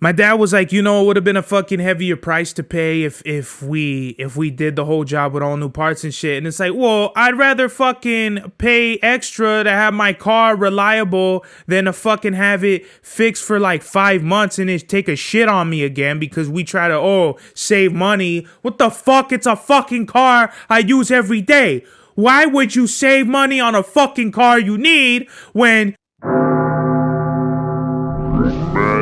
My dad was like, it would have been a fucking heavier price to pay if we did the whole job with all new parts and shit. And it's like, well, I'd rather fucking pay extra to have my car reliable than to fucking have it fixed for like 5 months and it take a shit on me again because we try to save money. What the fuck? It's a fucking car I use every day. Why would you save money on a fucking car you need when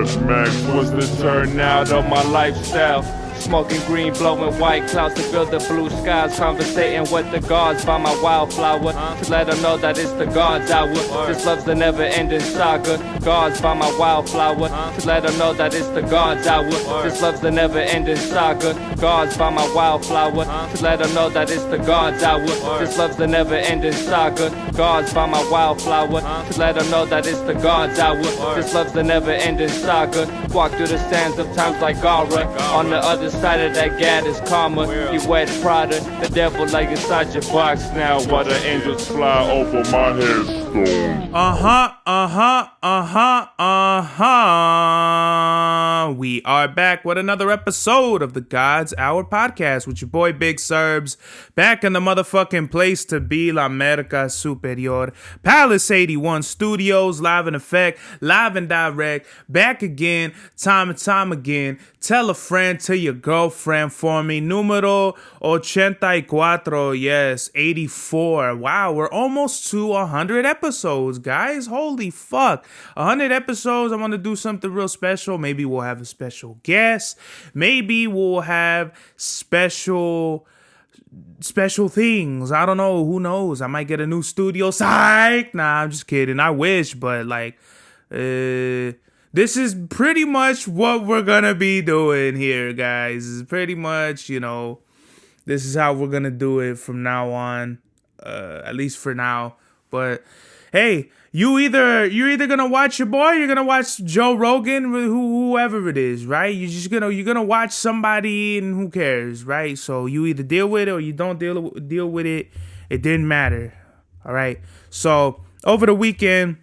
Mad Max was the turnout of my lifestyle. Smoking green, blowing white clouds to build the blue skies. Conversating with the gods by my wildflower to let them know that it's the God's hour. This love's the never-ending saga. Gods by my wildflower to let them know that it's the God's hour. This love's the never-ending saga. Gods by my wildflower to let them know that it's the God's hour. This love's the never-ending saga. Gods by my wildflower to let them know that it's the God's hour. This love's the never-ending saga. Walk through the sands of times like Gara. On the other side of that gad is karma. You wet Prada, the devil like inside your box now. While the angels fly over my headstone. We are back with another episode of the God's Hour podcast with your boy Big Serbs. Back in the motherfucking place to be, La America Superior. Palace 81 Studios, live in effect, live and direct. Back again, time and time again. Tell a friend, tell your girlfriend for me. Numero 84, yes, 84. Wow, we're almost to 100 episodes, guys. Holy fuck. 100 episodes. I want to do something real special. Maybe we'll have a special guest. Maybe we'll have special things. I don't know. Who knows? I might get a new studio. Psych. Nah, I'm just kidding. I wish, but this is pretty much what we're gonna be doing here, guys. This is pretty much, this is how we're gonna do it from now on, at least for now. But hey, you're either gonna watch your boy, or you're gonna watch Joe Rogan, whoever it is, right? You're gonna watch somebody, and who cares, right? So you either deal with it or you don't deal with it. It didn't matter, all right. So over the weekend.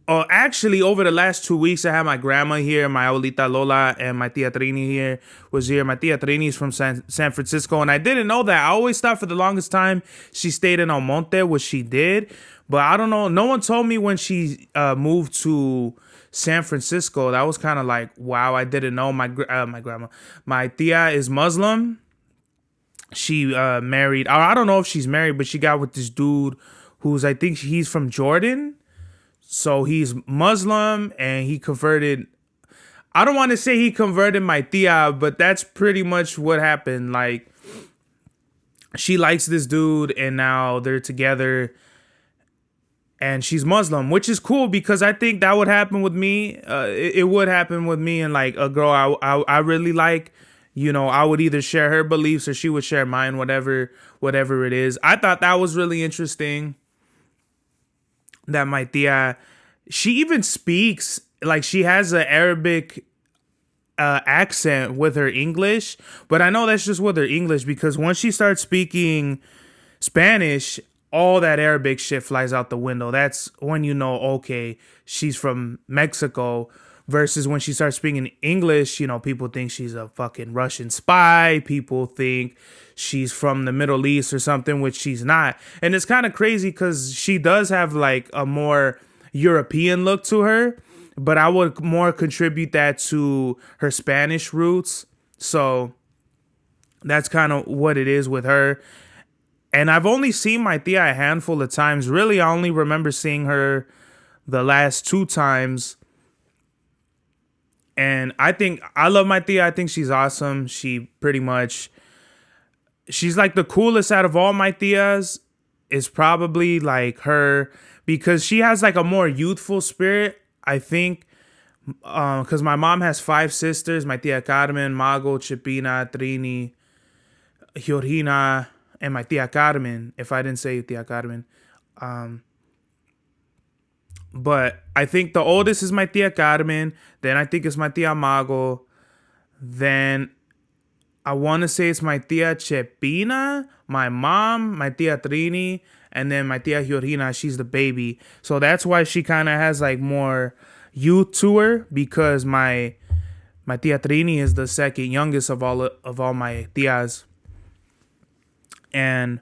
Actually, over the last 2 weeks, I had my grandma here, my abuelita Lola, and my tia Trini here was here. My tia Trini is from San Francisco, and I didn't know that. I always thought for the longest time she stayed in Almonte, which she did, but I don't know. No one told me when she moved to San Francisco. That was kind of like, wow, I didn't know. My grandma, my tia is Muslim. She married. I don't know if she's married, but she got with this dude I think he's from Jordan. So he's Muslim and he converted. I don't want to say he converted my tia, but that's pretty much what happened. Like, she likes this dude and now they're together and she's Muslim, which is cool because I think that would happen with me. It would happen with me and like a girl I really like. I would either share her beliefs or she would share mine, whatever it is. I thought that was really interesting. That my tia, she even speaks, like she has an Arabic accent with her English, but I know that's just with her English because once she starts speaking Spanish, all that Arabic shit flies out the window. That's when okay, she's from Mexico. Versus when she starts speaking English, people think she's a fucking Russian spy. People think she's from the Middle East or something, which she's not. And it's kind of crazy because she does have like a more European look to her. But I would more contribute that to her Spanish roots. So that's kind of what it is with her. And I've only seen my tia a handful of times. Really, I only remember seeing her the last 2 times. And I love my tia. I think she's awesome. She's like the coolest out of all my tias is probably like her because she has like a more youthful spirit, I think. Because my mom has 5 sisters, my tia Carmen, Mago, Chipina, Trini, Georgina, and my tia Carmen, if I didn't say tia Carmen. But I think the oldest is my tia Carmen. Then I think it's my tia Mago. Then I want to say it's my tia Chepina, my mom, my tia Trini, and then my tia Georgina. She's the baby. So that's why she kind of has like more, youth tour because my tia Trini is the second youngest of all my tias, and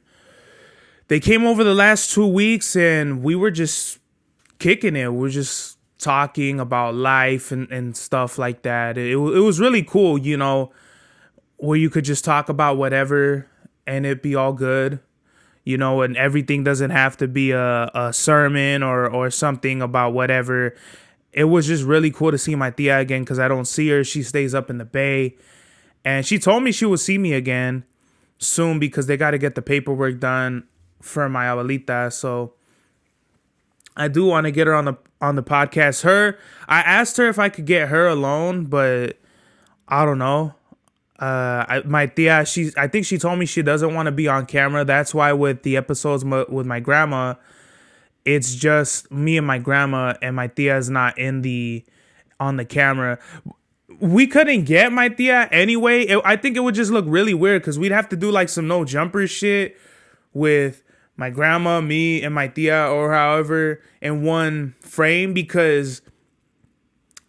they came over the last 2 weeks, and we were just kicking it. We were just talking about life and stuff like that. It was really cool, where you could just talk about whatever and it be all good, and everything doesn't have to be a sermon or something about whatever. It was just really cool to see my tia again because I don't see her. She stays up in the Bay. And she told me she would see me again soon because they got to get the paperwork done for my abuelita. So I do want to get her on the podcast. I asked her if I could get her alone, but I don't know. My tia, I think she told me she doesn't want to be on camera. That's why with the episodes with my grandma, it's just me and my grandma, and my tia is not on the camera. We couldn't get my tia anyway. I think it would just look really weird because we'd have to do like some no jumper shit with my grandma, me, and my tia, or however, in one frame, because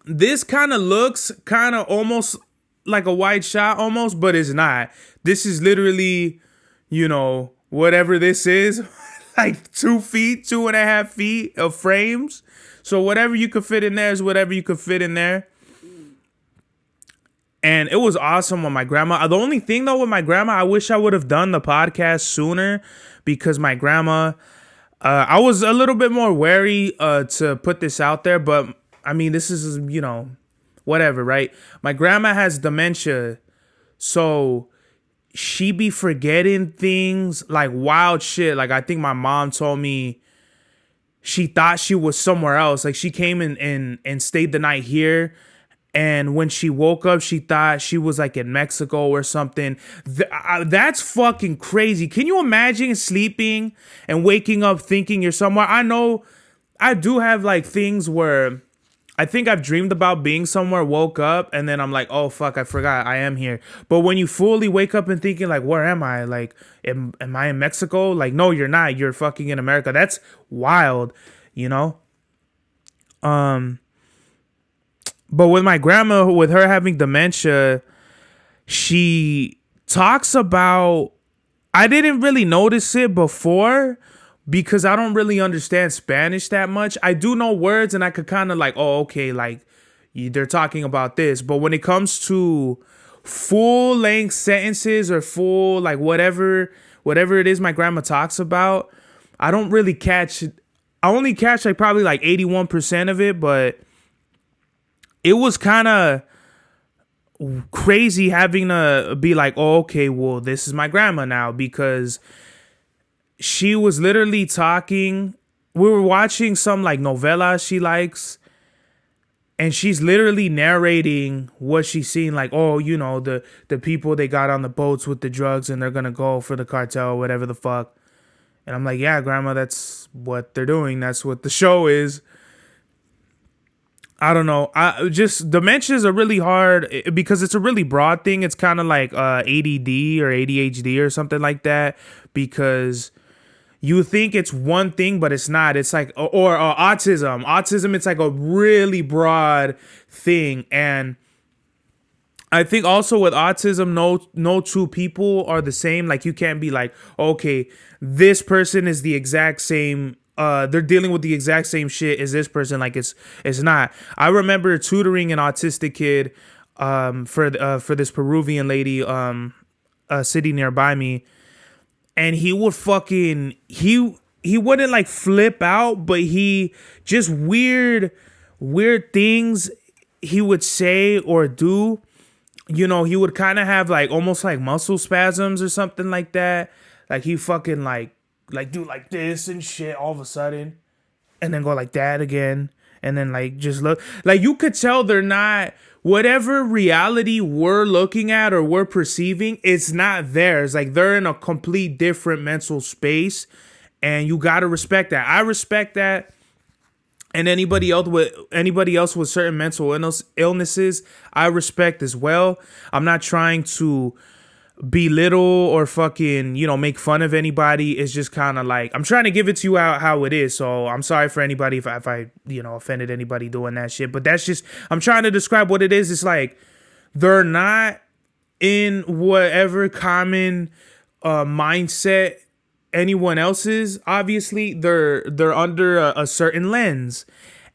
this kind of looks kind of almost like a wide shot almost, but it's not. This is literally, whatever this is, like 2 feet, 2.5 feet of frames. So whatever you could fit in there is whatever you could fit in there. And it was awesome with my grandma. The only thing though with my grandma, I wish I would have done the podcast sooner because my grandma, I was a little bit more wary to put this out there, but I mean, this is, whatever, right? My grandma has dementia, so she be forgetting things like wild shit. Like I think my mom told me she thought she was somewhere else. Like she came and stayed the night here, and when she woke up, she thought she was like in Mexico or something. That's fucking crazy. Can you imagine sleeping and waking up thinking you're somewhere? I know I do have like things where I think I've dreamed about being somewhere, woke up, and then I'm like, oh, fuck, I forgot I am here. But when you fully wake up and thinking, like, where am I? Like, am I in Mexico? Like, no, you're not. You're fucking in America. That's wild, But with my grandma, with her having dementia, she talks about, I didn't really notice it before, because I don't really understand Spanish that much. I do know words and I could kind of like, oh, okay, like they're talking about this. But when it comes to full length sentences or full, like whatever it is my grandma talks about, I don't really catch it. I only catch like probably like 81% of it, but it was kind of crazy having to be like, oh, okay, well, this is my grandma now, because she was literally talking. We were watching some like novela she likes, and she's literally narrating what she's seen. Like, oh, the people they got on the boats with the drugs and they're going to go for the cartel, whatever the fuck. And I'm like, yeah, grandma, that's what they're doing. That's what the show is. I don't know. Dementias are really hard because it's a really broad thing. It's kind of like ADD or ADHD or something like that, because you think it's one thing, but it's not. It's like, or autism. Autism, it's like a really broad thing. And I think also with autism, no two people are the same. Like you can't be like, okay, this person is the exact same. They're dealing with the exact same shit as this person. Like it's not. I remember tutoring an autistic kid for this Peruvian lady sitting nearby me. And he would he wouldn't like flip out, but he just weird things he would say or do. He would kind of have like almost like muscle spasms or something like that. Like he fucking like do like this and shit all of a sudden, and then go like that again, and then like just look like you could tell they're not. Whatever reality we're looking at or we're perceiving, it's not theirs. Like they're in a complete different mental space, and you got to respect that. I respect that. And anybody else with certain mental illnesses, I respect as well. I'm not trying to belittle or fucking, make fun of anybody. It's just kind of like, I'm trying to give it to you how it is. So I'm sorry for anybody if I offended anybody doing that shit. But that's just, I'm trying to describe what it is. It's like, they're not in whatever common mindset anyone else's. Obviously, they're under a certain lens,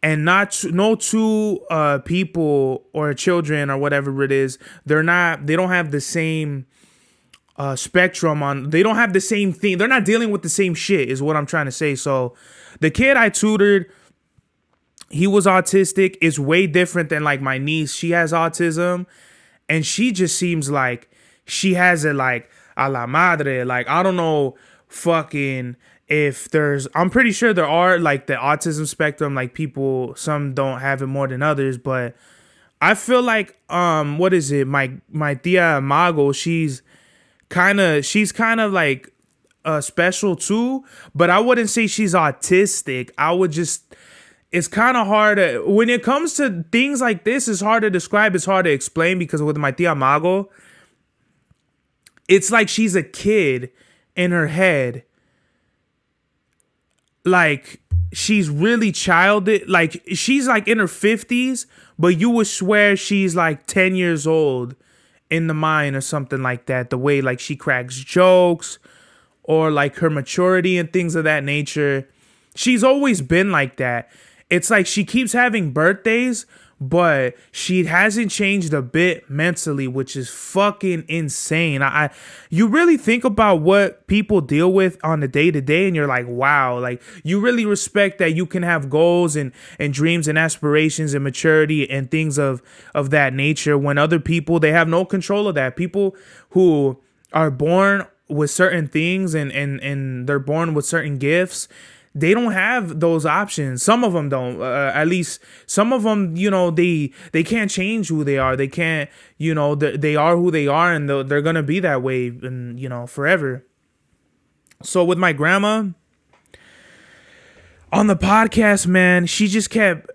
and no two people or children or whatever it is. They don't have the same spectrum on. They don't have the same thing. They're not dealing with the same shit, is what I'm trying to say. So the kid I tutored, he was autistic. It's way different than like my niece. She has autism, and she just seems like she has it like a la madre. Like, I don't know fucking if I'm pretty sure there are like the autism spectrum, like people, some don't have it more than others, but I feel like what is it? My tia Mago, she's kind of like special too, but I wouldn't say she's autistic. It's kind of hard when it comes to things like this. It's hard to describe. It's hard to explain, because with my tia Mago, it's like she's a kid in her head. Like, she's really childish. Like, she's like in her 50s, but you would swear she's like 10 years old in the mind or something like that. The way like she cracks jokes, or like her maturity and things of that nature. She's always been like that. It's like she keeps having birthdays, but she hasn't changed a bit mentally, which is fucking insane. You really think about what people deal with on the day to day, and you're like, wow, like, you really respect that you can have goals and dreams and aspirations and maturity and things of that nature, when other people, they have no control of that. People who are born with certain things and they're born with certain gifts, they don't have those options. Some of them don't. At least some of them, they can't change who they are. They can't, they are who they are, and they're gonna be that way, and forever. So with my grandma on the podcast, man, she just kept,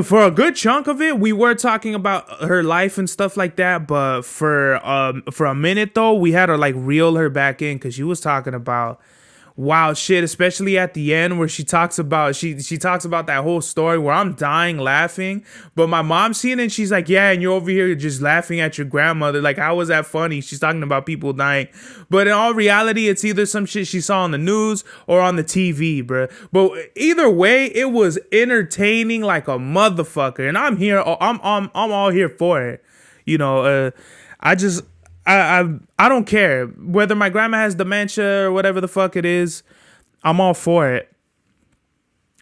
for a good chunk of it, we were talking about her life and stuff like that. But for a minute though, we had to like reel her back in, because she was talking about wild shit, especially at the end where she talks about that whole story where I'm dying laughing. But my mom's seeing it, and she's like, yeah, and you're over here just laughing at your grandmother. Like, how was that funny? She's talking about people dying. But in all reality, it's either some shit she saw on the news or on the TV, bro. But either way, it was entertaining like a motherfucker. And I'm here. I'm all here for it. I don't care whether my grandma has dementia or whatever the fuck it is. I'm all for it.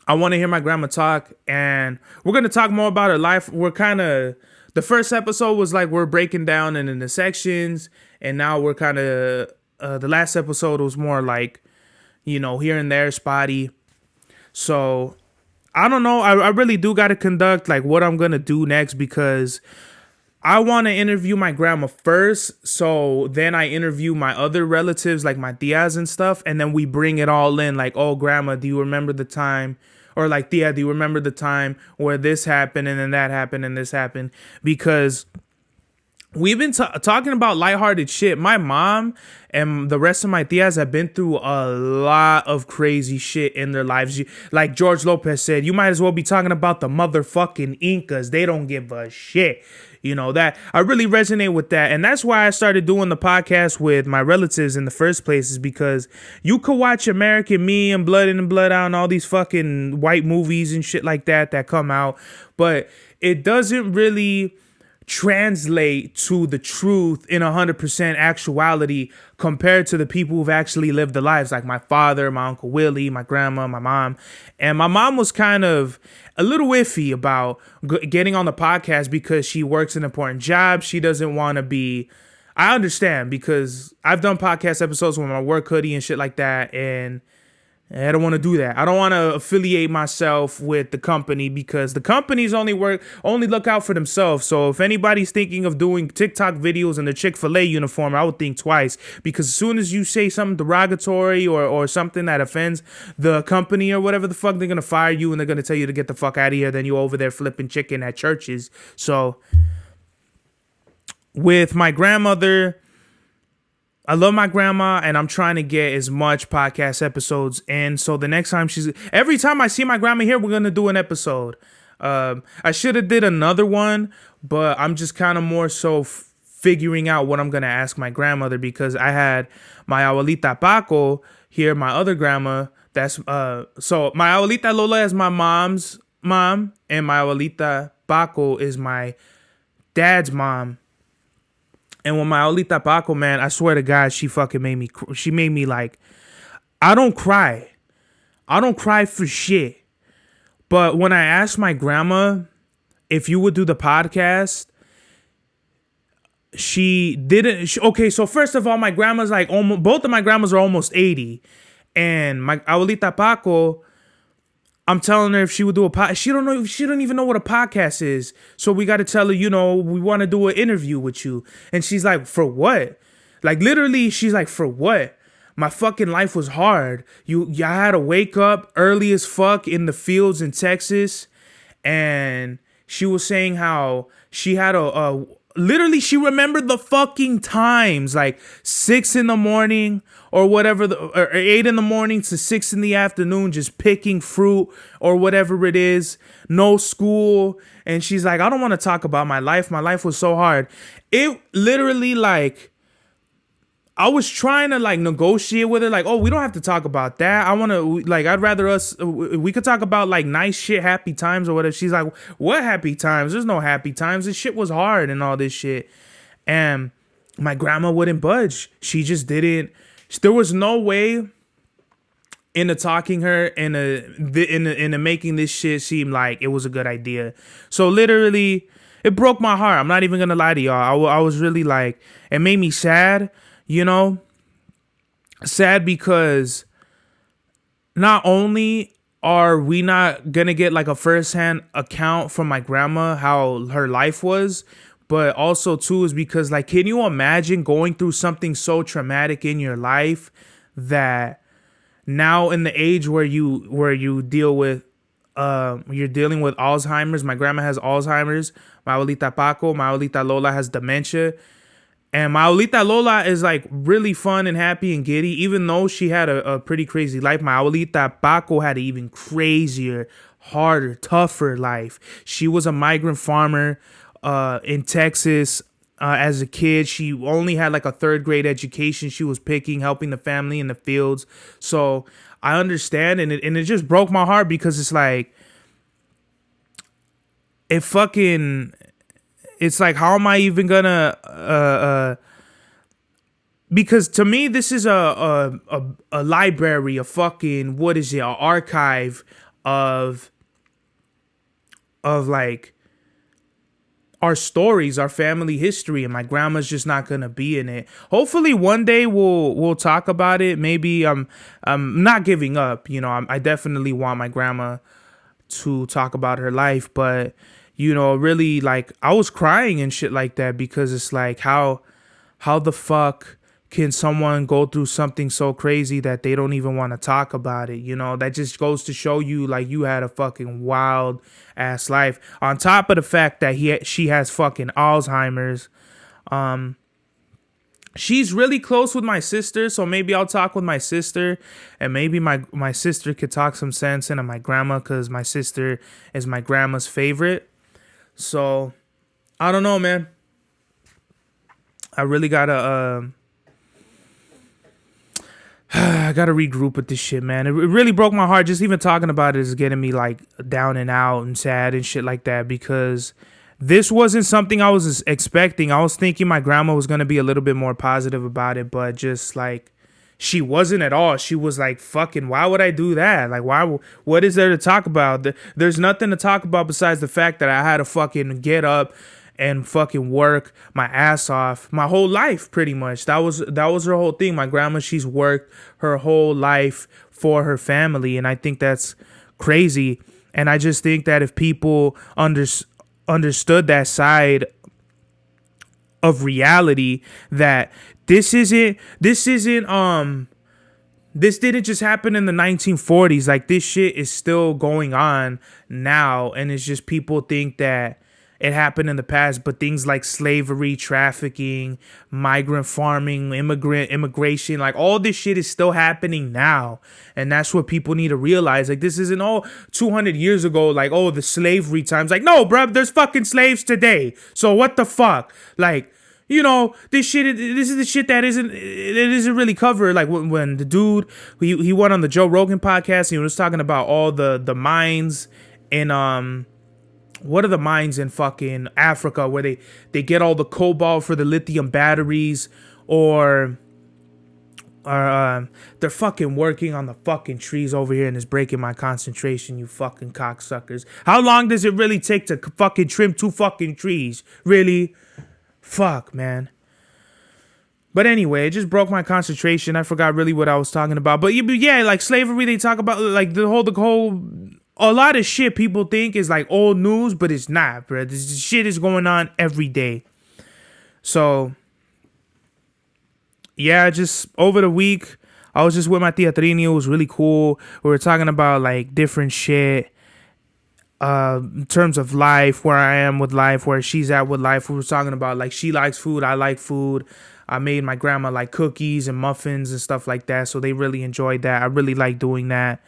I want to hear my grandma talk, and we're going to talk more about her life. The first episode was like, we're breaking down in the sections, and now we're kind of, the last episode was more like, here and there, spotty. So I don't know. I really do got to conduct like what I'm going to do next, because I want to interview my grandma first, so then I interview my other relatives, like my tias and stuff, and then we bring it all in, like, oh, grandma, do you remember the time? Or like, tia, do you remember the time where this happened, and then that happened, and this happened? Because we've been talking about lighthearted shit. My mom and the rest of my tias have been through a lot of crazy shit in their lives. Like George Lopez said, you might as well be talking about the motherfucking Incas. They don't give a shit. That I really resonate with that. And that's why I started doing the podcast with my relatives in the first place, is because you could watch American Me and Blood In and Blood Out and all these fucking white movies and shit like that come out, but it doesn't really translate to the truth in 100% actuality compared to the people who've actually lived the lives, like my father, my Uncle Willie, my grandma, my mom. And my mom was kind of a little iffy about getting on the podcast because she works an important job. She doesn't want to be, I understand, because I've done podcast episodes with my work hoodie and shit like that, and I don't want to do that. I don't want to affiliate myself with the company, because the companies only look out for themselves. So if anybody's thinking of doing TikTok videos in the Chick-fil-A uniform, I would think twice, because as soon as you say something derogatory or something that offends the company or whatever the fuck, they're going to fire you, and they're going to tell you to get the fuck out of here. Then you're over there flipping chicken at churches. So with my grandmother, I love my grandma, and I'm trying to get as much podcast episodes in. So the next time every time I see my grandma here, we're gonna do an episode. I should have did another one, but I'm just kind of more so figuring out what I'm gonna ask my grandmother, because I had my abuelita Paco here, my other grandma. That's so my abuelita Lola is my mom's mom, and my abuelita Paco is my dad's mom. And when my abuelita Paco, man, I swear to God, she fucking made me. She made me like, I don't cry for shit. But when I asked my grandma if you would do the podcast, she didn't. Okay, so first of all, my grandma's like almost. Both of my grandmas are almost 80, and my abuelita Paco, I'm telling her if she would do a podcast. She don't know. She don't even know what a podcast is. So we got to tell her, we want to do an interview with you. And she's like, for what? Like literally, she's like, for what? My fucking life was hard. I had to wake up early as fuck in the fields in Texas, and she was saying how she had literally, she remembered the fucking times, like 6 a.m. or whatever, or 8 a.m. to 6 p.m, just picking fruit or whatever it is. No school. And she's like, I don't want to talk about my life. My life was so hard. It literally, like, I was trying to like negotiate with her, like, oh, we don't have to talk about that. I want to, like, I'd rather we could talk about like nice shit, happy times or whatever. She's like, what happy times? There's no happy times. This shit was hard and all this shit. And my grandma wouldn't budge. She just didn't. There was no way into talking her into making this shit seem like it was a good idea. So literally, it broke my heart. I'm not even gonna lie to y'all. I was really like, it made me sad. Sad because not only are we not gonna get like a firsthand account from my grandma how her life was, but also too is because, like, can you imagine going through something so traumatic in your life that now in the age where you deal with you're dealing with Alzheimer's. My grandma has Alzheimer's. My abuelita Paco, my abuelita Lola has dementia. And my abuelita Lola is like really fun and happy and giddy, even though she had a pretty crazy life. My abuelita Paco had an even crazier, harder, tougher life. She was a migrant farmer in Texas as a kid. She only had like a 3rd grade education. She was helping the family in the fields. So I understand, and it just broke my heart because it's like, it's like, how am I even gonna because to me this is a library, a fucking, what is it, an archive of like our stories, our family history, and my grandma's just not gonna be in it. Hopefully one day we'll talk about it. Maybe I'm not giving up, I definitely want my grandma to talk about her life, but really, like, I was crying and shit like that because it's like, how the fuck can someone go through something so crazy that they don't even want to talk about it? That just goes to show you, like, you had a fucking wild ass life. On top of the fact that she has fucking Alzheimer's. She's really close with my sister, so maybe I'll talk with my sister, and maybe my sister could talk some sense into my grandma, because my sister is my grandma's favorite. So, I don't know, man. I really gotta, I gotta regroup with this shit, man. It really broke my heart. Just even talking about it is getting me, like, down and out and sad and shit like that, because this wasn't something I was expecting. I was thinking my grandma was gonna be a little bit more positive about it, but just, like, she wasn't at all. She was like, fucking, why would I do that? Like, what is there to talk about? There's nothing to talk about besides the fact that I had to fucking get up and fucking work my ass off my whole life, pretty much. That was her whole thing. My grandma, she's worked her whole life for her family, and I think that's crazy. And I just think that if people understood that side of reality, that this didn't just happen in the 1940s. Like, this shit is still going on now, and it's just people think that it happened in the past, but things like slavery, trafficking, migrant farming, immigration, like all this shit is still happening now. And that's what people need to realize. Like, this isn't all 200 years ago, like, oh, the slavery times. Like, no, bruh, there's fucking slaves today. So what the fuck? Like, you know, this is the shit that isn't really covered. Like when the dude, he went on the Joe Rogan podcast, and he was talking about all the mines in, what are the mines in fucking Africa where they get all the cobalt for the lithium batteries, or they're fucking working on the fucking trees over here, and it's breaking my concentration, you fucking cocksuckers. How long does it really take to fucking trim 2 fucking trees? Really? Fuck, man. But anyway, it just broke my concentration. I forgot really what I was talking about. But yeah, like slavery, they talk about like the whole a lot of shit people think is like old news, but it's not, bro. This shit is going on every day. So yeah, just over the week, I was just with my tia Trini. It was really cool. We were talking about like different shit. In terms of life, where I am with life, where she's at with life. We were talking about like she likes food, I like food. I made my grandma like cookies and muffins and stuff like that, so they really enjoyed that. I really like doing that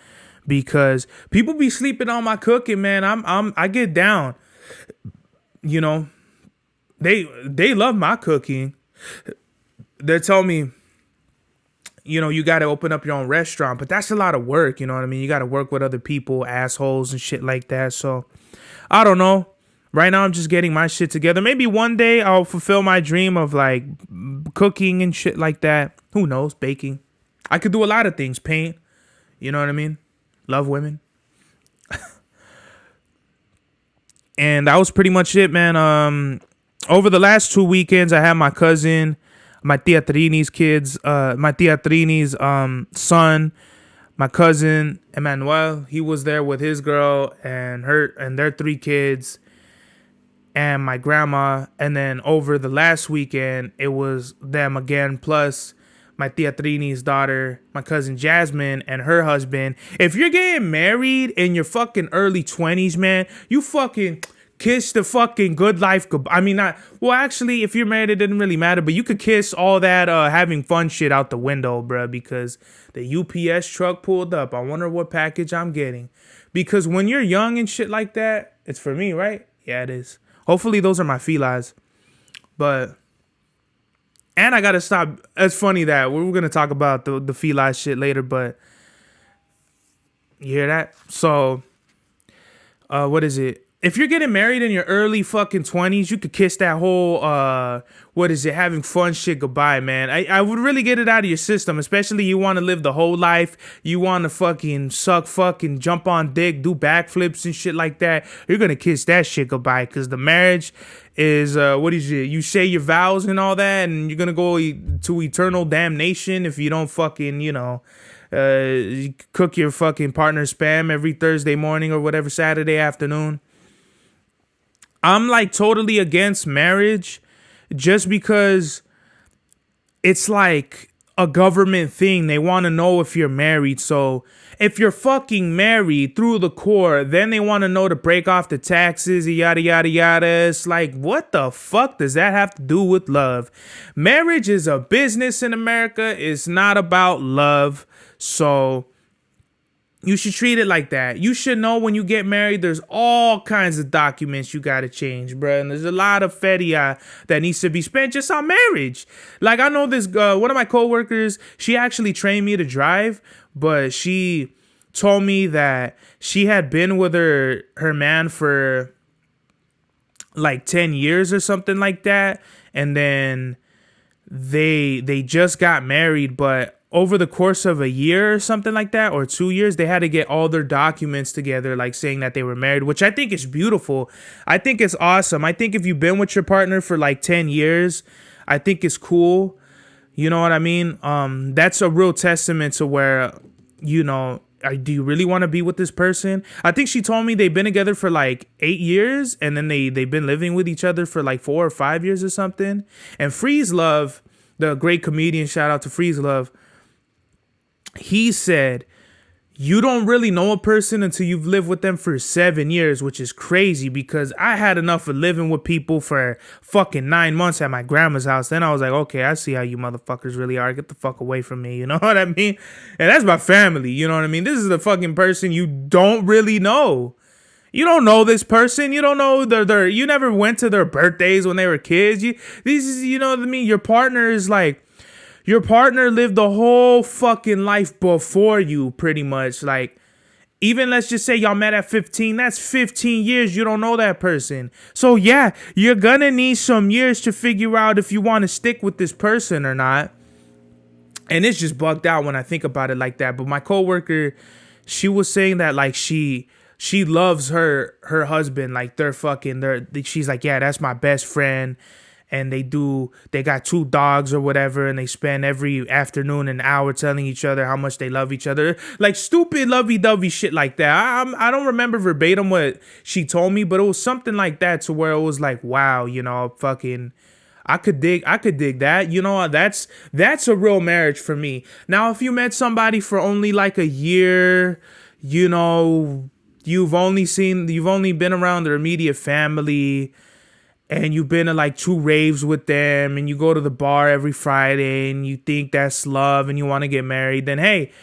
because people be sleeping on my cooking, man. I get down. You know, they love my cooking. They tell me, you know, you got to open up your own restaurant, but that's a lot of work. You know what I mean? You got to work with other people, assholes and shit like that. So I don't know. Right now, I'm just getting my shit together. Maybe one day I'll fulfill my dream of like cooking and shit like that. Who knows? Baking. I could do a lot of things. Paint. You know what I mean? Love women. And that was pretty much it, man. Over the last 2 weekends, I had my cousin, my tia Trini's kids, my tia Trini's son, my cousin Emmanuel. He was there with his girl and their 3 kids, and my grandma. And then over the last weekend, it was them again, plus my tia Trini's daughter, my cousin Jasmine, and her husband. If you're getting married in your fucking early 20s, man, you fucking kiss the fucking good life goodbye. I mean, not well. Actually, if you're married, it didn't really matter. But you could kiss all that having fun shit out the window, bruh, because the UPS truck pulled up. I wonder what package I'm getting. Because when you're young and shit like that, it's for me, right? Yeah, it is. Hopefully, those are my felines. But and I gotta stop. It's funny that we're gonna talk about the feline shit later, but you hear that? So, what is it? If you're getting married in your early fucking 20s, you could kiss that whole, having fun shit goodbye, man. I would really get it out of your system, especially you want to live the whole life. You want to fucking suck, fucking jump on dick, do backflips and shit like that. You're going to kiss that shit goodbye because the marriage is, you say your vows and all that, and you're going to go to eternal damnation if you don't fucking, you cook your fucking partner's spam every Thursday morning or whatever, Saturday afternoon. I'm like totally against marriage just because it's like a government thing. They want to know if you're married. So if you're fucking married through the core, then they want to know to break off the taxes, yada, yada, yada. It's like, what the fuck does that have to do with love? Marriage is a business in America. It's not about love. So you should treat it like that. You should know when you get married, there's all kinds of documents you got to change, bro. And there's a lot of feria that needs to be spent just on marriage. Like, I know this, one of my coworkers, she actually trained me to drive, but she told me that she had been with her man for like 10 years or something like that. And then they just got married, but over the course of a year or something like that, or 2 years, they had to get all their documents together, like saying that they were married, which I think is beautiful. I think it's awesome. I think if you've been with your partner for like 10 years, I think it's cool. You know what I mean? That's a real testament to where, do you really want to be with this person? I think she told me they've been together for like 8 years, and then they've been living with each other for like 4 or 5 years or something. And Freeze Love, the great comedian, shout out to Freeze Love, he said you don't really know a person until you've lived with them for 7 years, which is crazy because I had enough of living with people for fucking 9 months at my grandma's house. Then I was like, okay, I see how you motherfuckers really are. Get the fuck away from me. You know what I mean? And that's my family. You know what I mean? This is the fucking person you don't really know. You don't know this person. You don't know their you never went to their birthdays when they were kids. You know what I mean? Your partner is like, your partner lived the whole fucking life before you, pretty much. Like, even let's just say y'all met at 15. That's 15 years you don't know that person. So yeah, you're gonna need some years to figure out if you want to stick with this person or not. And it's just bugged out when I think about it like that. But my coworker, she was saying that like she loves her husband, like she's like, yeah, that's my best friend. And they got 2 dogs or whatever, and they spend every afternoon an hour telling each other how much they love each other. Like stupid lovey-dovey shit like that. I don't remember verbatim what she told me, but it was something like that to where it was like, wow, you know, fucking I could dig that. You know, that's a real marriage for me. Now, if you met somebody for only like a year, you know, you've only been around their immediate family, and you've been to like 2 raves with them, and you go to the bar every Friday, and you think that's love and you want to get married, then hey,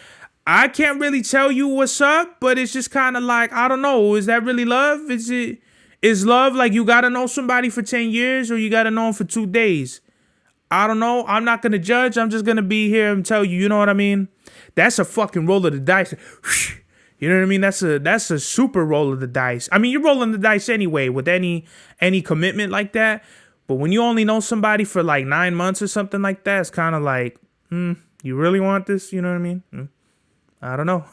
I can't really tell you what's up, but it's just kind of like, I don't know, is that really love? Is love like you got to know somebody for 10 years or you got to know them for 2 days? I don't know. I'm not going to judge. I'm just going to be here and tell you, you know what I mean? That's a fucking roll of the dice. You know what I mean? That's a super roll of the dice. I mean, you're rolling the dice anyway with any commitment like that. But when you only know somebody for like 9 months or something like that, it's kind of like, you really want this? You know what I mean? I don't know.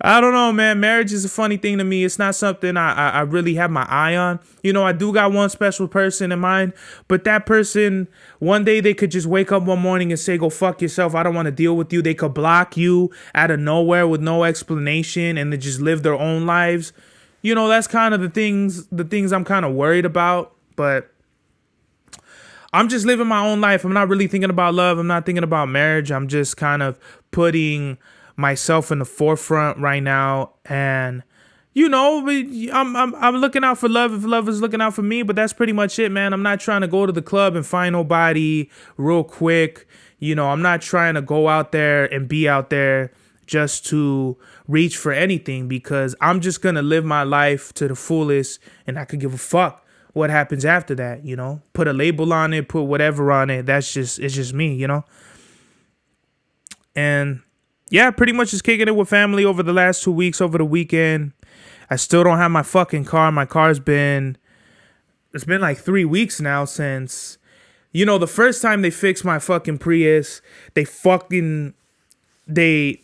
I don't know, man. Marriage is a funny thing to me. It's not something I really have my eye on. You know, I do got one special person in mind, but that person, one day they could just wake up one morning and say, go fuck yourself. I don't want to deal with you. They could block you out of nowhere with no explanation and they just live their own lives. You know, that's kind of the things I'm kind of worried about, but I'm just living my own life. I'm not really thinking about love. I'm not thinking about marriage. I'm just kind of putting myself in the forefront right now. And, you know, I'm looking out for love if love is looking out for me. But that's pretty much it, man. I'm not trying to go to the club and find nobody real quick. You know, I'm not trying to go out there and be out there just to reach for anything, because I'm just going to live my life to the fullest and I could give a fuck what happens after that, you know. Put a label on it, put whatever on it. It's just me, you know. And yeah, pretty much just kicking it with family over the last 2 weeks, over the weekend. I still don't have my fucking car. My car's it's been like 3 weeks now since, you know, the first time they fixed my fucking Prius, they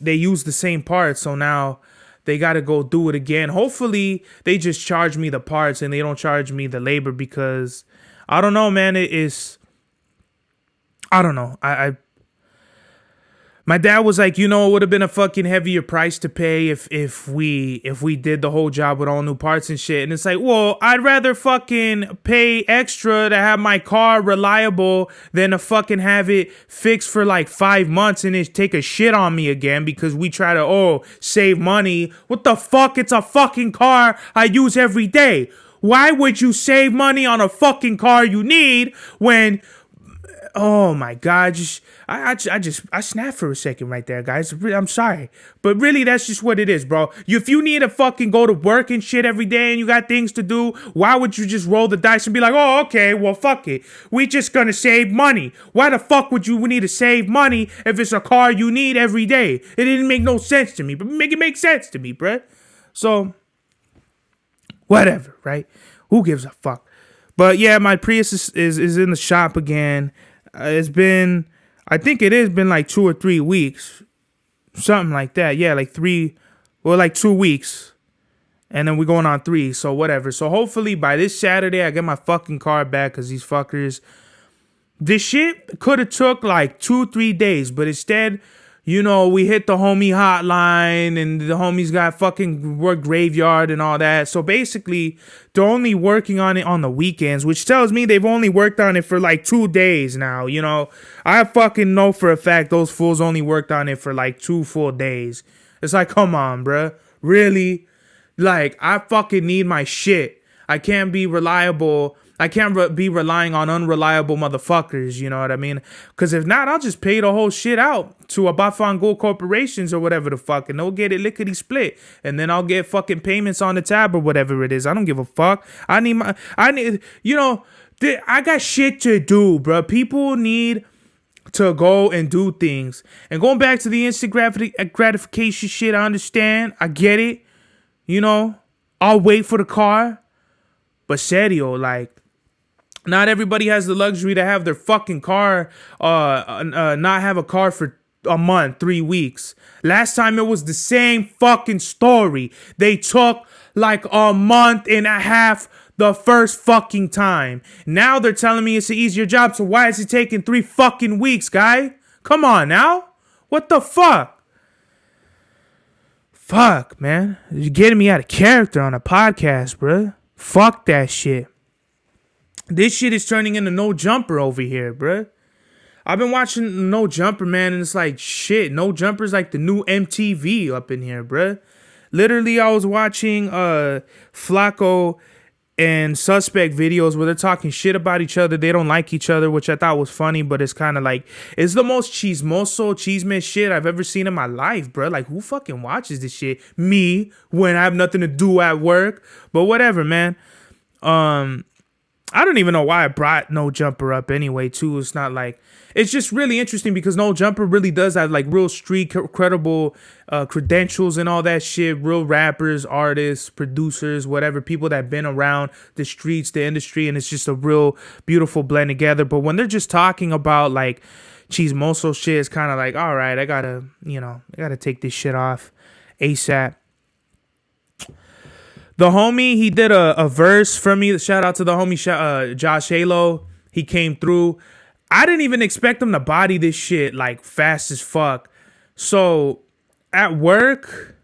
used the same parts. So now they got to go do it again. Hopefully they just charge me the parts and they don't charge me the labor, because I don't know, man. I don't know. My dad was like, you know, it would have been a fucking heavier price to pay if we did the whole job with all new parts and shit. And it's like, well, I'd rather fucking pay extra to have my car reliable than to fucking have it fixed for like 5 months and it take a shit on me again because we try to, save money. What the fuck? It's a fucking car I use every day. Why would you save money on a fucking car you need when, oh my God, I snapped for a second right there, guys. I'm sorry. But really, that's just what it is, bro. If you need to fucking go to work and shit every day and you got things to do, why would you just roll the dice and be like, oh, okay, well, fuck it. We just gonna save money. Why the fuck would you need to save money if it's a car you need every day? It didn't make no sense to me, but make it make sense to me, bruh. So, whatever, right? Who gives a fuck? But yeah, my Prius is in the shop again. I think it has been like 2 or 3 weeks, something like that. Yeah, like 2 weeks, and then we're going on 3. So whatever. So hopefully by this Saturday I get my fucking car back, because these fuckers, this shit could have took like 2-3 days, but instead, you know, we hit the homie hotline and the homies got fucking work graveyard and all that. So basically, they're only working on it on the weekends, which tells me they've only worked on it for like 2 days now. You know, I fucking know for a fact those fools only worked on it for like 2 full days. It's like, come on, bruh. Really? Like, I fucking need my shit. I can't be reliable. I can't be relying on unreliable motherfuckers, you know what I mean? Because if not, I'll just pay the whole shit out to a Bafango Corporations or whatever the fuck, and they'll get it lickety split. And then I'll get fucking payments on the tab or whatever it is. I don't give a fuck. I got shit to do, bro. People need to go and do things. And going back to the instant gratification shit, I understand. I get it. You know, I'll wait for the car. But serio, like, not everybody has the luxury to have their fucking car, not have a car for a month, 3 weeks. Last time it was the same fucking story. They took like a month and a half the first fucking time. Now they're telling me it's an easier job, so why is it taking 3 fucking weeks, guy? Come on now. What the fuck? Fuck, man. You're getting me out of character on a podcast, bruh. Fuck that shit. This shit is turning into No Jumper over here, bruh. I've been watching No Jumper, man, and it's like, shit, No Jumper's like the new MTV up in here, bruh. Literally, I was watching Flacco and Suspect videos where they're talking shit about each other. They don't like each other, which I thought was funny, but it's kind of like, it's the most chismoso shit I've ever seen in my life, bruh. Like, who fucking watches this shit? Me, when I have nothing to do at work. But whatever, man. I don't even know why I brought No Jumper up anyway, too. It's not like, it's just really interesting because No Jumper really does have like real street credible credentials and all that shit. Real rappers, artists, producers, whatever, people that been around the streets, the industry, and it's just a real beautiful blend together. But when they're just talking about like chismoso shit, it's kind of like, all right, I gotta take this shit off ASAP. The homie, he did a verse for me. Shout out to the homie Josh Halo. He came through. I didn't even expect him to body this shit like fast as fuck. So at work,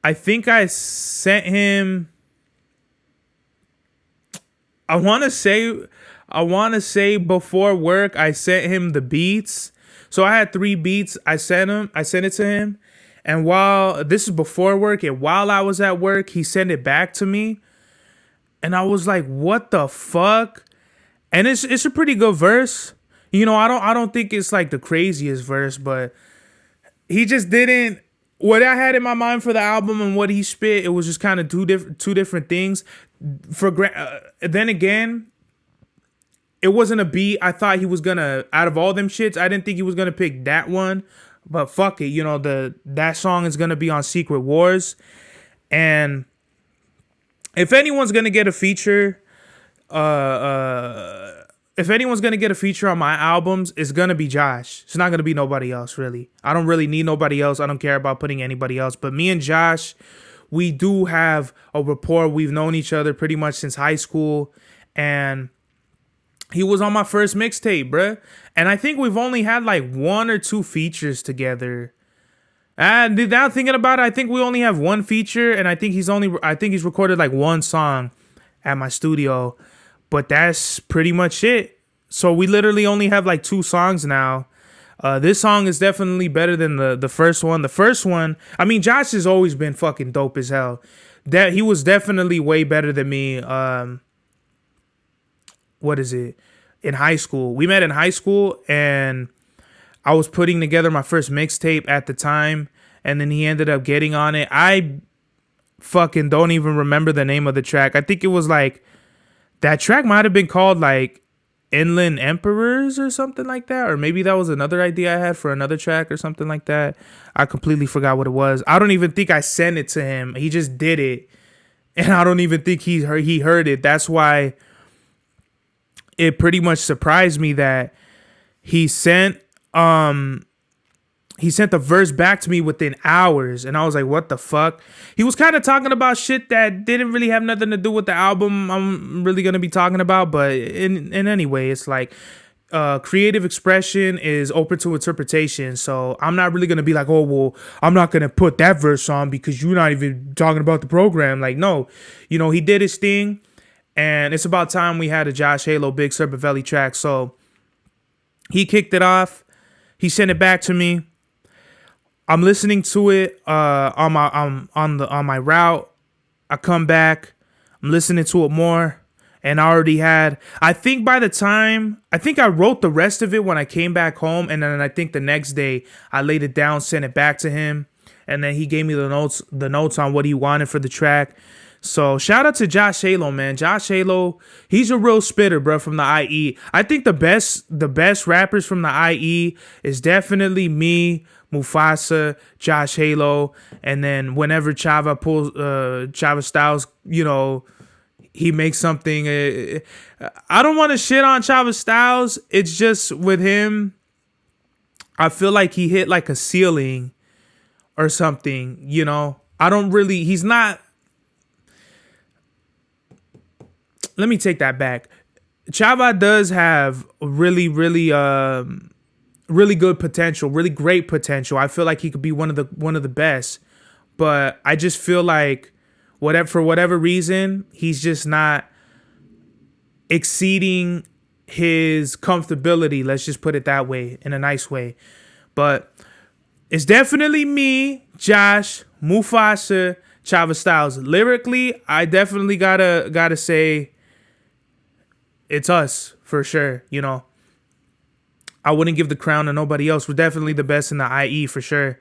I think I sent him. I want to say before work, I sent him the beats. So I had 3 beats. I sent it to him. And while this is before work, and while I was at work, he sent it back to me. And I was like, what the fuck? And it's a pretty good verse. You know, I don't think it's like the craziest verse, but he just didn't, what I had in my mind for the album and what he spit, it was just kind of two different things. Then again, it wasn't a beat I thought he was gonna, out of all them shits, I didn't think he was gonna pick that one. But fuck it, you know, that song is gonna be on Secret Wars. And if anyone's gonna get a feature, if anyone's gonna get a feature on my albums, it's gonna be Josh. It's not gonna be nobody else, really. I don't really need nobody else. I don't care about putting anybody else. But me and Josh, we do have a rapport. We've known each other pretty much since high school, and he was on my first mixtape, bruh. And I think we've only had like 1 or 2 features together. And now thinking about it, I think we only have 1 feature, and I think he's recorded like 1 song at my studio. But that's pretty much it. So we literally only have like 2 songs now. This song is definitely better than the first one. The first one, I mean, Josh has always been fucking dope as hell. That he was definitely way better than me. What is it? In high school. We met in high school, and I was putting together my first mixtape at the time, and then he ended up getting on it. I fucking don't even remember the name of the track. I think it was like, that track might have been called like Inland Emperors or something like that, or maybe that was another idea I had for another track or something like that. I completely forgot what it was. I don't even think I sent it to him. He just did it, and I don't even think he heard it. That's why it pretty much surprised me that he sent the verse back to me within hours, and I was like, what the fuck? He was kind of talking about shit that didn't really have nothing to do with the album I'm really going to be talking about, but in anyway, it's like, creative expression is open to interpretation. So I'm not really gonna be like, oh well, I'm not gonna put that verse on because you're not even talking about the program. Like, no, he did his thing, and it's about time we had a Josh Halo Big Serpent Valley track. So he kicked it off. He sent it back to me. I'm listening to it on my route. I come back. I'm listening to it more. And I think I wrote the rest of it when I came back home. And then I think the next day I laid it down, sent it back to him. And then he gave me the notes on what he wanted for the track. So shout out to Josh Halo, man. Josh Halo, he's a real spitter, bro, from the IE. I think the best rappers from the IE is definitely me, Mufasa, Josh Halo. And then whenever Chava Styles, he makes something. I don't want to shit on Chava Styles. It's just with him, I feel like he hit like a ceiling or something. He's not. Let me take that back. Chava does have really, really, really good potential, really great potential. I feel like he could be one of the best, but I just feel like for whatever reason, he's just not exceeding his comfortability. Let's just put it that way, in a nice way. But it's definitely me, Josh, Mufasa, Chava Styles. Lyrically, I definitely gotta say it's us for sure. I wouldn't give the crown to nobody else. We're definitely the best in the IE for sure.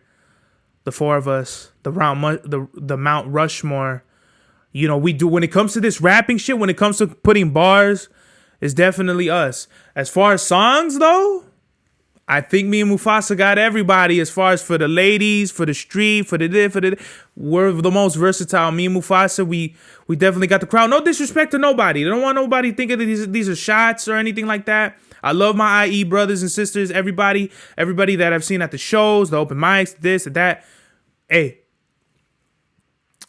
The four of us, the Mount Rushmore. We do when it comes to this rapping shit, when it comes to putting bars, it's definitely us. As far as songs though, I think me and Mufasa got everybody. As far as for the ladies, for the street, we're the most versatile. Me and Mufasa, we definitely got the crowd. No disrespect to nobody. I don't want nobody thinking that these are shots or anything like that. I love my IE brothers and sisters, everybody that I've seen at the shows, the open mics, this and that. Hey,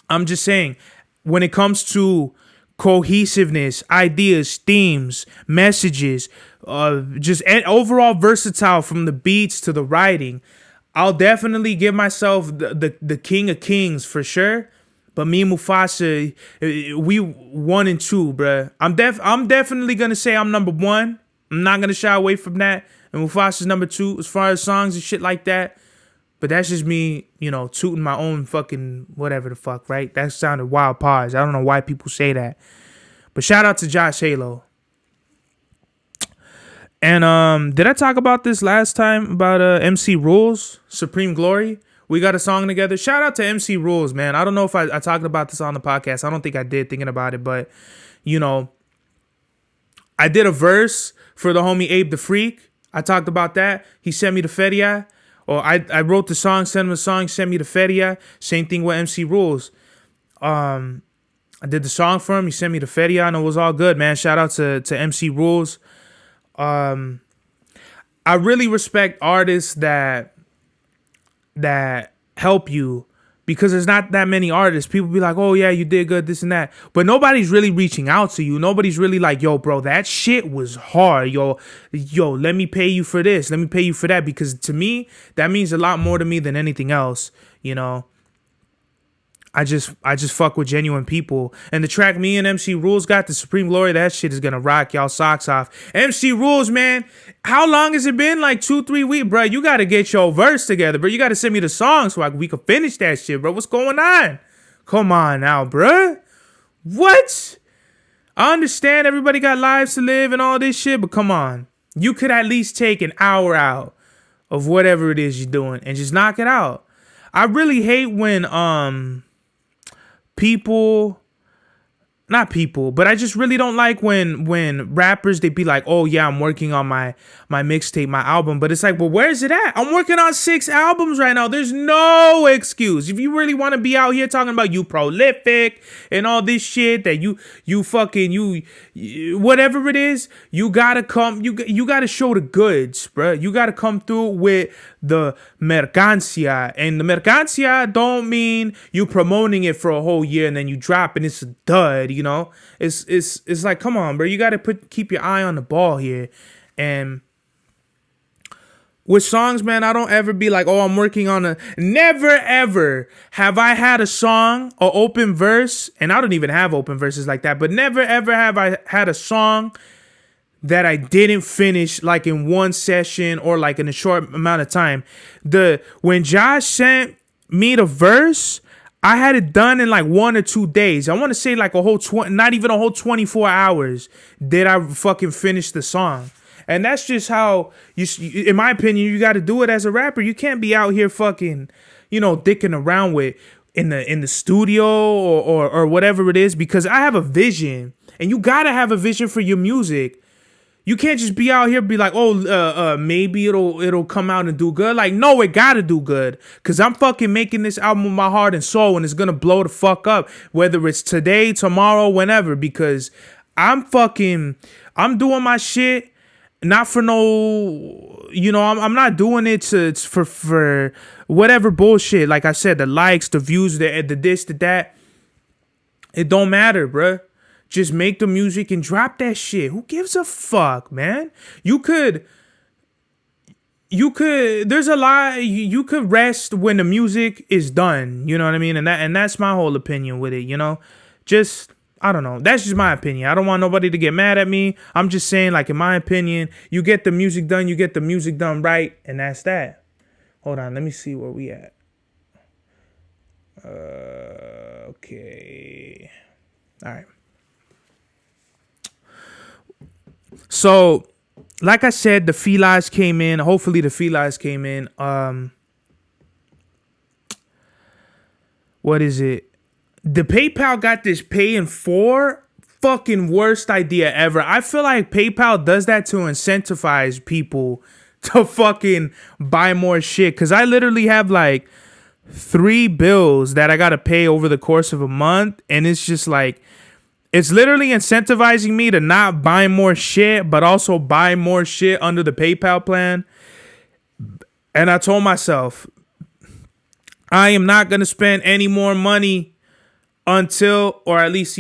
I'm just saying, when it comes to cohesiveness, ideas, themes, messages, just overall versatile from the beats to the writing, I'll definitely give myself the king of kings for sure. But me and Mufasa, we 1 and 2, bruh. I'm definitely gonna say I'm number 1. I'm not gonna shy away from that. And Mufasa's number 2 as far as songs and shit like that. But that's just me, tooting my own fucking whatever the fuck, right? That sounded wild pause. I don't know why people say that. But shout out to Josh Halo. And did I talk about this last time about MC Rules, Supreme Glory? We got a song together. Shout out to MC Rules, man. I don't know if I talked about this on the podcast. I don't think I did, thinking about it. But, I did a verse for the homie Abe the Freak. I talked about that. He sent me the Feria. Or I wrote the song, sent him a song, sent me the Feria. Same thing with MC Rules. I did the song for him. He sent me the Feria, and it was all good, man. Shout out to MC Rules. I really respect artists that help you, because there's not that many artists. People be like, oh yeah, you did good, this and that. But nobody's really reaching out to you. Nobody's really like, yo, bro, that shit was hard. Yo, let me pay you for this. Let me pay you for that. Because to me, that means a lot more to me than anything else. I just fuck with genuine people. And the track me and MC Rules got, the Supreme Glory, that shit is gonna rock y'all socks off. MC Rules, man, how long has it been? Like 2-3 weeks, bro. You gotta get your verse together, bro. You gotta send me the song so we can finish that shit, bro. What's going on? Come on now, bro. What? I understand everybody got lives to live and all this shit, but come on. You could at least take an hour out of whatever it is you're doing and just knock it out. I really hate when but I just really don't like when rappers, they be like, oh yeah, I'm working on my mixtape, my album. But it's like, well, where's it at? I'm working on 6 albums right now. There's no excuse. If you really want to be out here talking about you prolific and all this shit, that you whatever it is, you gotta come, you gotta show the goods, bro. You gotta come through with the mercancia. And the mercancia don't mean you promoting it for a whole year and then you drop and it's a dud, It's like, come on, bro. You gotta keep your eye on the ball here. And with songs, man, I don't ever be like, oh, I'm working on a. Never ever have I had a song or open verse, and I don't even have open verses like that, but never ever have I had a song that I didn't finish like in one session or like in a short amount of time. When Josh sent me the verse, I had it done in like 1 or 2 days. I want to say like not even a whole 24 hours did I fucking finish the song. And that's just how in my opinion, you got to do it as a rapper. You can't be out here fucking, dicking around with in the studio or whatever it is, because I have a vision, and you got to have a vision for your music. You can't just be out here be like, oh, maybe it'll come out and do good. Like, no, it gotta do good, because I'm fucking making this album with my heart and soul, and it's gonna blow the fuck up, whether it's today, tomorrow, whenever, because I'm doing my shit not for no, I'm not doing it for whatever bullshit. Like I said, the likes, the views, the this, the that, it don't matter, bruh. Just make the music and drop that shit. Who gives a fuck, man? You could, there's a lot, you could rest when the music is done. You know what I mean? And that's my whole opinion with it, Just, I don't know. That's just my opinion. I don't want nobody to get mad at me. I'm just saying, like, in my opinion, you get the music done, you get the music done right, and that's that. Hold on, let me see where we at. Okay. All right. So, like I said, the felines came in. Hopefully the felines came in. What is it? The PayPal got this pay in 4. Fucking worst idea ever. I feel like PayPal does that to incentivize people to fucking buy more shit. Because I literally have like 3 bills that I got to pay over the course of a month. And it's just like, it's literally incentivizing me to not buy more shit, but also buy more shit under the PayPal plan. And I told myself, I am not going to spend any more money until, or at least,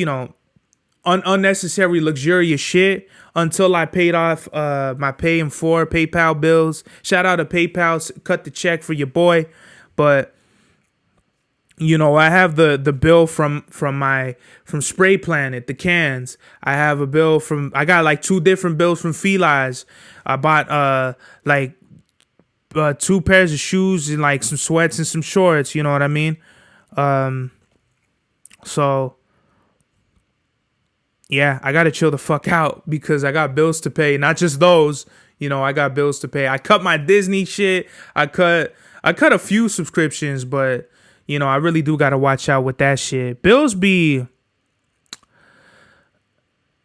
unnecessary luxurious shit until I paid off my pay in 4 PayPal bills. Shout out to PayPal, cut the check for your boy. But I have the bill from Spray Planet, the cans. I have a bill I got like 2 different bills from Feli's. I bought 2 pairs of shoes and like some sweats and some shorts, you know what I mean? So yeah, I gotta chill the fuck out because I got bills to pay. Not just those, I got bills to pay. I cut my Disney shit. I cut a few subscriptions, but I really do gotta watch out with that shit. Bills be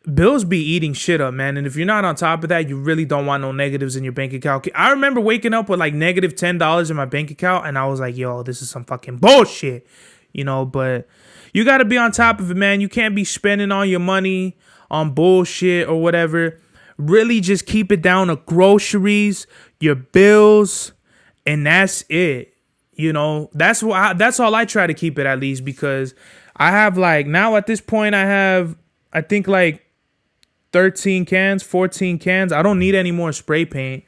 eating shit up, man. And if you're not on top of that, you really don't want no negatives in your bank account. I remember waking up with like negative $10 in my bank account, and I was like, yo, this is some fucking bullshit, but you got to be on top of it, man. You can't be spending all your money on bullshit or whatever. Really just keep it down to groceries, your bills, and that's it. That's all I try to keep it, at least, because I have like, now at this point, I think like 13 cans, 14 cans. I don't need any more spray paint.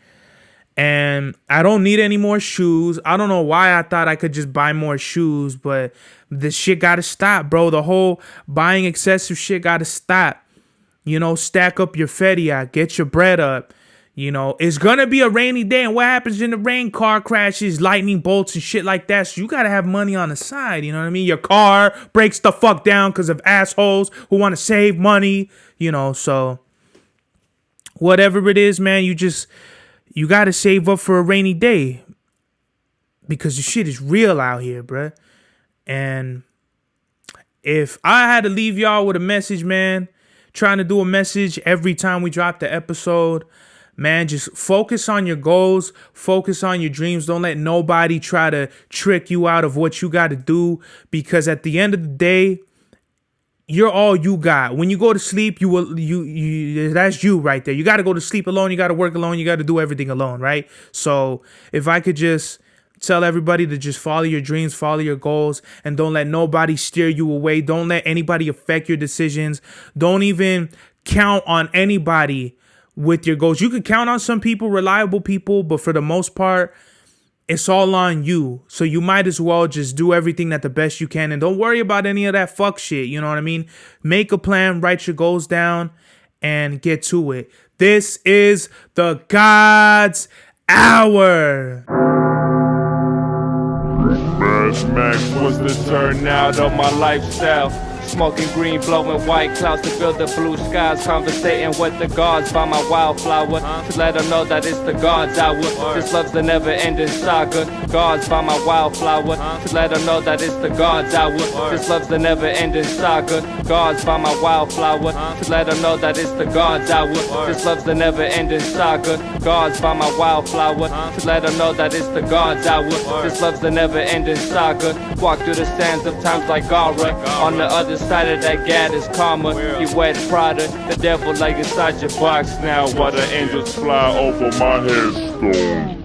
And I don't need any more shoes. I don't know why I thought I could just buy more shoes, but this shit gotta stop, bro. The whole buying excessive shit gotta stop. Stack up your Fetty, get your bread up. It's gonna be a rainy day, and what happens in the rain? Car crashes, lightning bolts, and shit like that. So you gotta have money on the side, you know what I mean? Your car breaks the fuck down because of assholes who want to save money, so whatever it is, man, you gotta save up for a rainy day, because the shit is real out here, bruh. And if I had to leave y'all with a message, man, trying to do a message every time we drop the episode, man, just focus on your goals, focus on your dreams. Don't let nobody try to trick you out of what you got to do, because at the end of the day, you're all you got. When you go to sleep, that's you right there. You got to go to sleep alone. You got to work alone. You got to do everything alone, right? So if I could just tell everybody to just follow your dreams, follow your goals, and don't let nobody steer you away. Don't let anybody affect your decisions. Don't even count on anybody with your goals. You could count on some people, reliable people, but for the most part, it's all on you. So you might as well just do everything that the best you can and don't worry about any of that fuck shit. You know what I mean? Make a plan, write your goals down, and get to it. This is the God's Hour. Mad Max was the turnout of my lifestyle. Smoking green, blowing white clouds to build the blue skies. Conversating with the gods by my wildflower to let them know that it's the God's hour. This love's the never-ending saga. Gods by my wildflower to let them know that it's the God's hour. This love's the never-ending saga. Gods by my wildflower to let them know that it's the God's hour. This love's the never-ending saga. Gods by my wildflower to let them know that it's the God's hour. This love's the never-ending saga. Walk through the sands of times like Gara. On the other side of that gad is karma. You wet Prada, the devil like inside your box now. While the angels fly over my headstone.